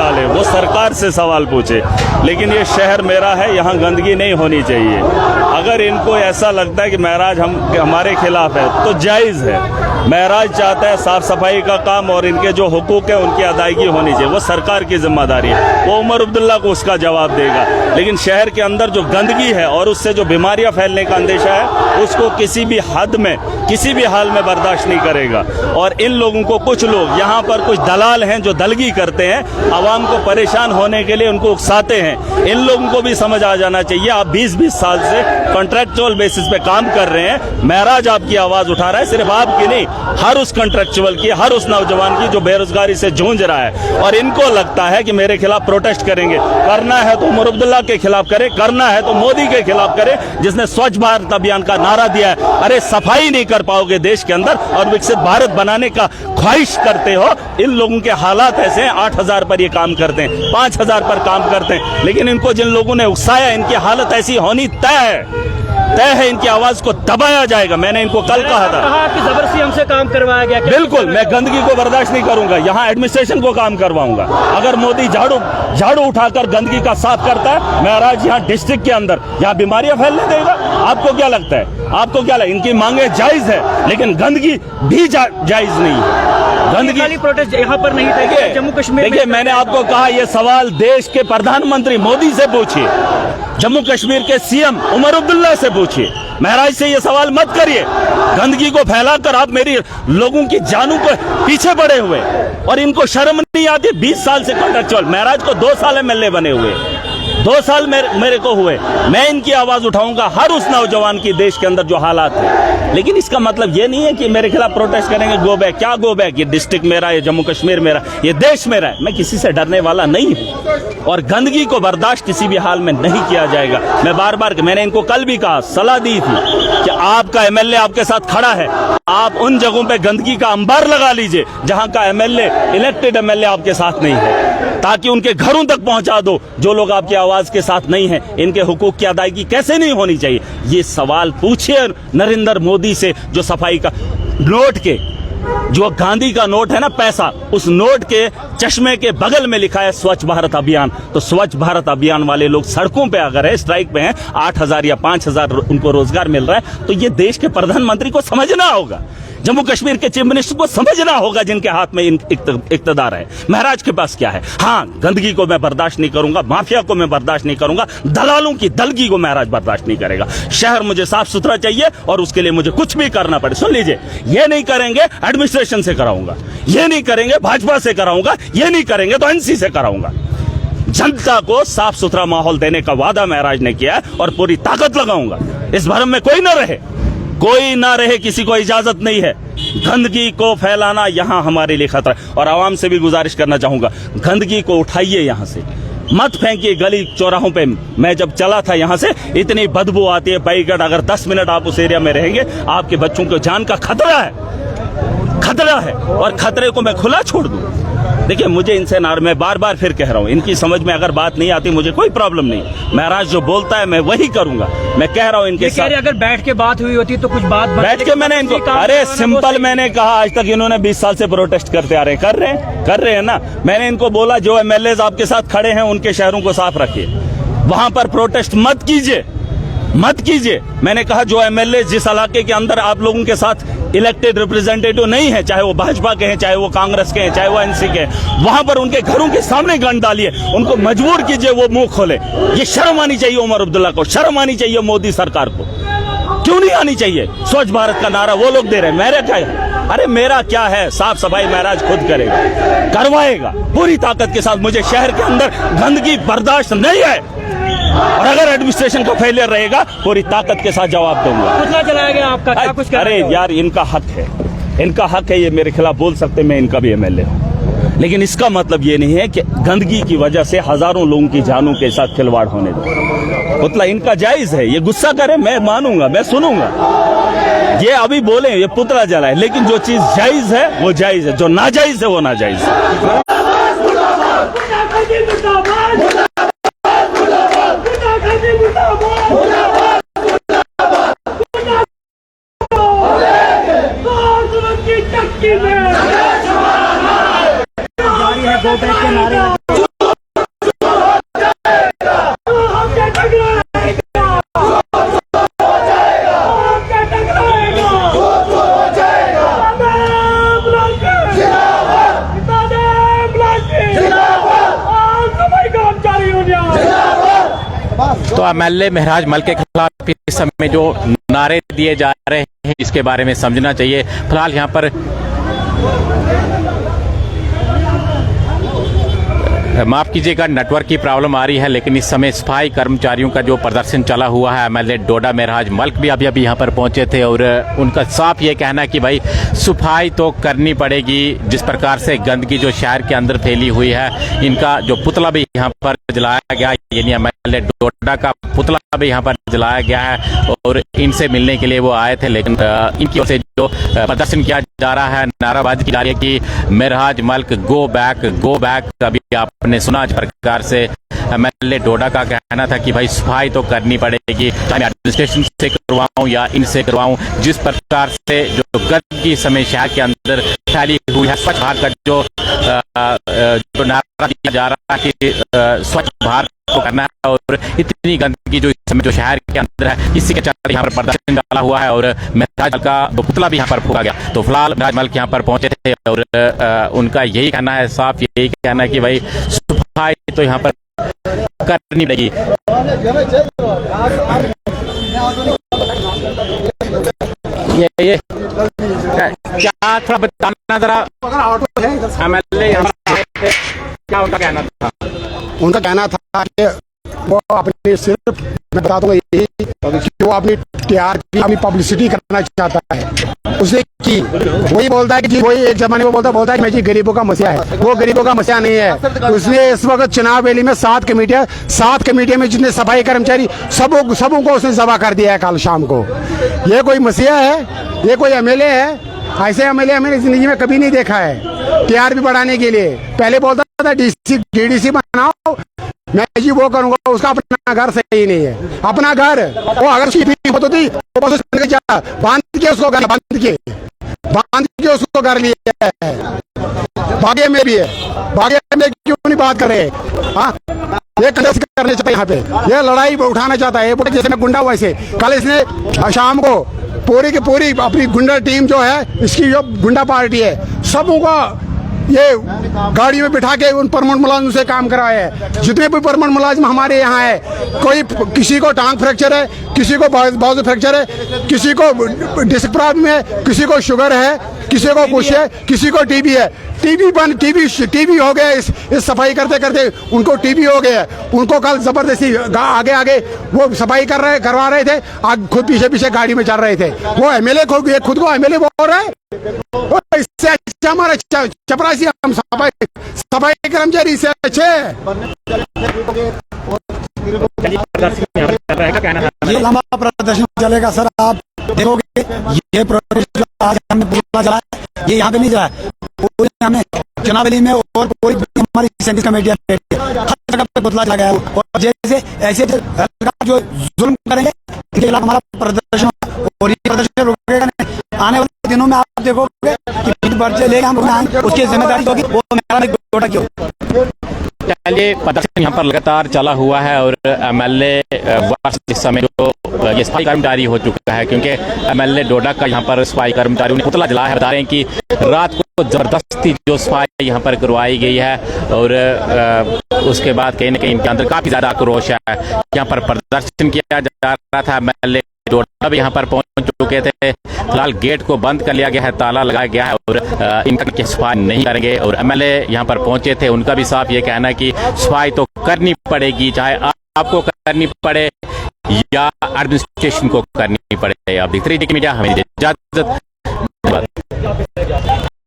है वो सरकार से सवाल पूछे। लेकिन ये शहर मेरा है, यहाँ गंदगी नहीं होनी चाहिए। अगर इनको ऐसा लगता है कि महराज हमारे खिलाफ है तो जायज़ है। महराज चाहता है साफ सफाई का काम और इनके जो हुकूक है उनकी अदायगी होनी चाहिए, वो सरकार की जिम्मेदारी है। वो उमर अब्दुल्ला को उसका जवाब देगा। लेकिन शहर के अंदर जो गंदगी है और उससे जो बीमारियां फैलने का अंदेशा है उसको किसी भी हद में किसी भी हाल में बर्दाश्त नहीं करेगा। और इन लोगों को, कुछ लोग यहाँ पर कुछ दलाल हैं जो दलगी करते हैं, आवाम को परेशान होने के लिए उनको उकसाते हैं। इन लोगों को भी समझ आ जाना चाहिए। आप 20-20 साल से कॉन्ट्रैक्चुअल बेसिस पे काम कर रहे हैं। महराज आपकी आवाज उठा रहा है, सिर्फ आपकी नहीं, हर उस कॉन्ट्रैक्चुअल की, हर उस नौजवान की जो बेरोजगारी से जूझ रहा है। और इनको लगता है कि मेरे खिलाफ प्रोटेस्ट करेंगे। करना है तो उमर अब्दुल्ला के खिलाफ करे, करना है तो मोदी के खिलाफ करे जिसने स्वच्छ भारत अभियान का नारा दिया है। अरे सफाई नहीं कर पाओगे देश के अंदर और विकसित भारत बनाने का ख्वाहिश करते हो। इन लोगों के हालात ऐसे हैं, 8,000 पर ये काम करते हैं, 5,000 पर काम करते हैं। लेकिन इनको जिन लोगों ने उकसाया, इनकी हालत ऐसी होनी तय है, इनकी आवाज को दबाया जाएगा। मैंने इनको कल कहा था कि जबरदस्ती हमसे काम करवाया गया। बिल्कुल, मैं गंदगी को बर्दाश्त नहीं करूंगा। यहाँ एडमिनिस्ट्रेशन को काम करवाऊंगा। अगर मोदी झाड़ू उठाकर गंदगी का साफ करता है, महराज यहाँ डिस्ट्रिक्ट के अंदर यहाँ बीमारियां फैलने देगा? आपको क्या लगता है? आपको क्या लगता है? इनकी मांगे जायज है लेकिन गंदगी भी जायज नहीं है। गंदगी प्रोटेस्ट यहाँ पर नहीं था, जम्मू कश्मीर। देखिए, मैंने आपको कहा यह सवाल देश के प्रधानमंत्री मोदी से पूछिए, जम्मू कश्मीर के सीएम उमर अब्दुल्ला से पूछिए। महराज से ये सवाल मत करिए। गंदगी को फैलाकर आप मेरी लोगों की जानों को पीछे पड़े हुए और इनको शर्म नहीं आती। 20 साल से कॉन्ट्रैक्चुअल, महराज को 2 साल एमएलए बने हुए, 2 साल मेरे को हुए। मैं इनकी आवाज उठाऊंगा हर उस नौजवान की देश के अंदर जो हालात है। लेकिन इसका मतलब ये नहीं है कि मेरे खिलाफ प्रोटेस्ट करेंगे। गो बैक, क्या गो बैक? ये डिस्ट्रिक्ट मेरा, ये जम्मू कश्मीर मेरा, ये देश मेरा है। मैं किसी से डरने वाला नहीं हूं और गंदगी को बर्दाश्त किसी भी हाल में नहीं किया जाएगा। मैं बार-बार, मैंने इनको कल भी कहा, सलाह दी थी कि आपका एमएलए आपके साथ खड़ा है, आप उन जगहों पे गंदगी का अंबार लगा लीजिए जहां का एमएलए, इलेक्टेड एमएलए आपके साथ नहीं है, ताकि उनके घरों तक पहुंचा दो जो लोग आपकी आवाज के साथ नहीं है। इनके हुकूक की अदायगी कैसे नहीं होनी चाहिए, ये सवाल पूछिए नरेंद्र मोदी से। जो सफाई का नोट के, जो गांधी का नोट है ना, पैसा, उस नोट के चश्मे के बगल में लिखा है स्वच्छ भारत अभियान। तो स्वच्छ भारत अभियान वाले लोग सड़कों पे अगर है, स्ट्राइक पे हैं, 8,000 या 5,000 उनको रोजगार मिल रहा है, तो ये देश के प्रधानमंत्री को समझना होगा, जम्मू कश्मीर के चीफ मिनिस्टर को समझना होगा जिनके हाथ में इक्तदार है। महराज के पास क्या है? हाँ, गंदगी को मैं बर्दाश्त नहीं करूंगा, माफिया को मैं बर्दाश्त नहीं करूंगा, दलालों की दलगी को महराज बर्दाश्त नहीं करेगा। शहर मुझे साफ सुथरा चाहिए और उसके लिए मुझे कुछ भी करना पड़े। सुन लीजिए, ये नहीं करेंगे एडमिनिस्ट्रेशन से कराऊंगा, ये नहीं करेंगे भाजपा से कराऊंगा, ये नहीं करेंगे तो एनसी से कराऊंगा। जनता को साफ सुथरा माहौल देने का वादा महराज ने किया है और पूरी ताकत लगाऊंगा। इस भरम में कोई ना रहे, किसी को इजाजत नहीं है। गंदगी को फैलाना यहाँ हमारे लिए खतरा है। और आवाम से भी गुजारिश करना चाहूंगा, गंदगी को उठाइए, यहाँ से मत फेंकिए गली चौराहों पे। मैं जब चला था यहाँ से, इतनी बदबू आती है बैगड। अगर 10 मिनट आप उस एरिया में रहेंगे, आपके बच्चों को जान का खतरा है और खतरे को मैं खुला छोड़ दूं। देखिए, मुझे इनसे मैं बार-बार फिर कह रहा हूं, इनकी समझ में अगर बात नहीं आती, मुझे कोई प्रॉब्लम नहीं। महराज जो बोलता है मैं वही करूंगा। मैं कह रहा हूं इनके साथ, अगर बैठ के बात हुई होती तो कुछ बात बैठ के मैंने इनको, अरे सिंपल, मैंने कहा आज तक इन्होंने 20 साल से प्रोटेस्ट करते आ रहे हैं, कर रहे हैं ना। मैंने इनको बोला जो एमएलए आपके साथ खड़े हैं उनके शहरों को साफ रखिए, वहां पर प्रोटेस्ट मत कीजिए। मैंने कहा जो एमएलए जिस इलाके के अंदर आप लोगों के साथ इलेक्टेड रिप्रेजेंटेटिव नहीं है, चाहे वो भाजपा के हैं, चाहे वो कांग्रेस के हैं, चाहे वो एनसी के हैं, वहां पर उनके घरों के सामने गंद डालिए, उनको मजबूर कीजिए वो मुंह खोले। ये शर्म आनी चाहिए उमर अब्दुल्ला को, शर्म आनी चाहिए मोदी सरकार को। क्यों नहीं आनी चाहिए? स्वच्छ भारत का नारा वो लोग दे रहे हैं, मेरा क्या है? अरे मेरा क्या है? साफ सफाई महराज खुद करेगा, करवाएगा पूरी ताकत के साथ। मुझे शहर के अंदर गंदगी बर्दाश्त नहीं है और अगर एडमिनिस्ट्रेशन का फेलियर रहेगा, पूरी ताकत के साथ जवाब दूंगा। कितना चलाया गया आपका? क्या कुछ? अरे यार, इनका हक है, ये मेरे खिलाफ बोल सकते, मैं इनका भी एमएलए हूं। लेकिन इसका मतलब ये नहीं है कि गंदगी की वजह से हजारों लोगों की जानों के साथ खिलवाड़ होने दो। पुतला इनका जायज है, ये गुस्सा करे, मैं मानूंगा, मैं सुनूंगा। ये अभी बोले ये पुतला जलाए, लेकिन जो चीज जायज है वो जायज है, जो नाजायज है वो नाजायज है। जारी है गो बैक के नारे। तो एमएलए महराज मल्क के खिलाफ इस समय जो नारे दिए जा रहे हैं इसके बारे में समझना चाहिए। फिलहाल यहाँ पर माफ कीजिएगा, नेटवर्क की प्रॉब्लम आ रही है, लेकिन इस समय सफाई कर्मचारियों का जो प्रदर्शन चला हुआ है, एमएलए डोडा महराज मल्क भी अभी यहाँ पर पहुंचे थे और उनका साफ ये कहना है कि भाई सफाई तो करनी पड़ेगी। जिस प्रकार से गंदगी जो शहर के अंदर फैली हुई है, इनका जो पुतला भी यहाँ पर जलाया गया, यानी एमएलए डोडा का पुतला भी यहाँ पर जलाया गया है और इनसे मिलने के लिए वो आए थे, लेकिन इनकी ओर से जो प्रदर्शन किया जा रहा है, नाराबाजी की जा रही है कि महराज मल्क गो बैक। अभी आपने सुना जिस प्रकार से एमएलए डोडा का कहना था कि भाई सफाई तो करनी पड़ेगी, चाहे मैं एडमिनिस्ट्रेशन से करवाऊं या इनसे करवाऊं। जिस प्रकार से जो गंदगी समय शहर के अंदर फैली हुई है, स्वच्छ भारत का जो नारा दिया जा रहा है कि स्वच्छ भारत को करना है और इतनी गंदगी जो इस समय जो शहर के अंदर है, इसी के चलते यहाँ पर प्रदर्शन डाला हुआ है और महराज मल्क का पुतला भी यहाँ पर फूका गया। तो फिलहाल महराज मल्क यहाँ पर पहुंचे थे और उनका यही कहना है, साफ यही कहना है कि भाई सफाई तो यहाँ पर करनी पड़ेगी। ये क्या थोड़ा बताना जरा, एमएलए यहाँ पर क्या उनका कहना था? उनका कहना था कि वो अपनी सिर्फ, मैं बता दूंगा यही कि वो अपनी टीआरपी अपनी पब्लिसिटी करना चाहता है। उसने की वही बोलता है कि वही एक जमाने में बोलता है कि मैं जी गरीबों का मसला है, वो गरीबों का मसला नहीं है। उसने इस वक्त चुनाव रैली में 7 कमेटियां में जितने सफाई कर्मचारी सबों को उसने जमा कर दिया है कल शाम को। ये कोई मसीहा है, ये कोई एमएलए है? ऐसे एमएलए मैंने जिंदगी में कभी नहीं देखा है। टीआरपी बढ़ाने के लिए पहले बोलता था डीडीसी बनाओ, मैं जी वो करूंगा, उसका अपना घर सही नहीं है। अपना घर वो अगर होती थी बांध के उसको घर लिया है। भाग्य में भी है, भाग्य में क्यों नहीं बात कर रहे? हाँ, ये करने चाहता है यहाँ पे, ये लड़ाई उठाना चाहता है जैसे मैं गुंडा वैसे। कल इसने शाम को पूरी की पूरी अपनी गुंडा टीम जो है, इसकी जो गुंडा पार्टी है, सबों को ये गाड़ी में बिठा के उन परमानेंट मुलाजिम से काम कराया है। जितने भी परमानेंट मुलाजिम हमारे यहाँ है, कोई किसी को टांग फ्रैक्चर है, किसी को बाजू फ्रैक्चर है, किसी को डिस्क प्रॉब्लम है, किसी को शुगर है, किसी को कुछ है, किसी को टीबी है। टीबी हो गया इस सफाई करते करते उनको टीबी हो गया। उनको कल जबरदस्ती आगे वो सफाई करवा रहे थे, खुद पीछे गाड़ी में चल रहे थे। वो एमएलए खुद को एमएलए बोल रहे हैं। इससे अच्छा हमारा चपरासी हम सफाई कर्मचारी से अच्छे। ये लंबा प्रदर्शन चलेगा सर, आप देखोगे। ये प्रोटेस्ट आज हमने पुतला जलाया, ये यहाँ पे नहीं जलाया, पूरे हमने चुनाव रैली में और पूरी हमारी सेंट्रल कमेटियां हर जगह पे पुतला जला गया। और जैसे ऐसे जो जुल्म करेंगे इनके खिलाफ हमारा प्रदर्शन, और ये प्रदर्शन रुकेगा नहीं। आने वाले दिनों में आप देखोगे कि पर्चे लेके हम आएंगे, उसकी जिम्मेदारी होगी वो मेरा डोडा की होगी। चलिए, प्रदर्शन यहाँ पर लगातार चला हुआ है और एमएलए इस समय जो ये सफाई कर्मचारी हो चुका है, क्योंकि एमएलए डोडा का यहाँ पर सफाई कर्मचारियों ने पुतला जलाया है। बता रहे हैं कि रात को जबरदस्ती जो सफाई यहाँ पर करवाई गई है और उसके बाद कहीं न कहीं इनके अंदर काफी ज्यादा आक्रोश है। यहाँ पर प्रदर्शन किया जा रहा था, एमएलए डोडा भी यहाँ पर पहुंच चुके थे। फिलहाल गेट को बंद कर लिया गया है, ताला लगाया गया है और इनका सफाई नहीं करेंगे। और एमएलए यहाँ पर पहुंचे थे, उनका भी साफ ये कहना है कि सफाई तो करनी पड़ेगी, चाहे आपको करनी पड़े या एडमिनिस्ट्रेशन को करनी पड़े। आप देखते रहिए मीडिया, हमें इजाजत।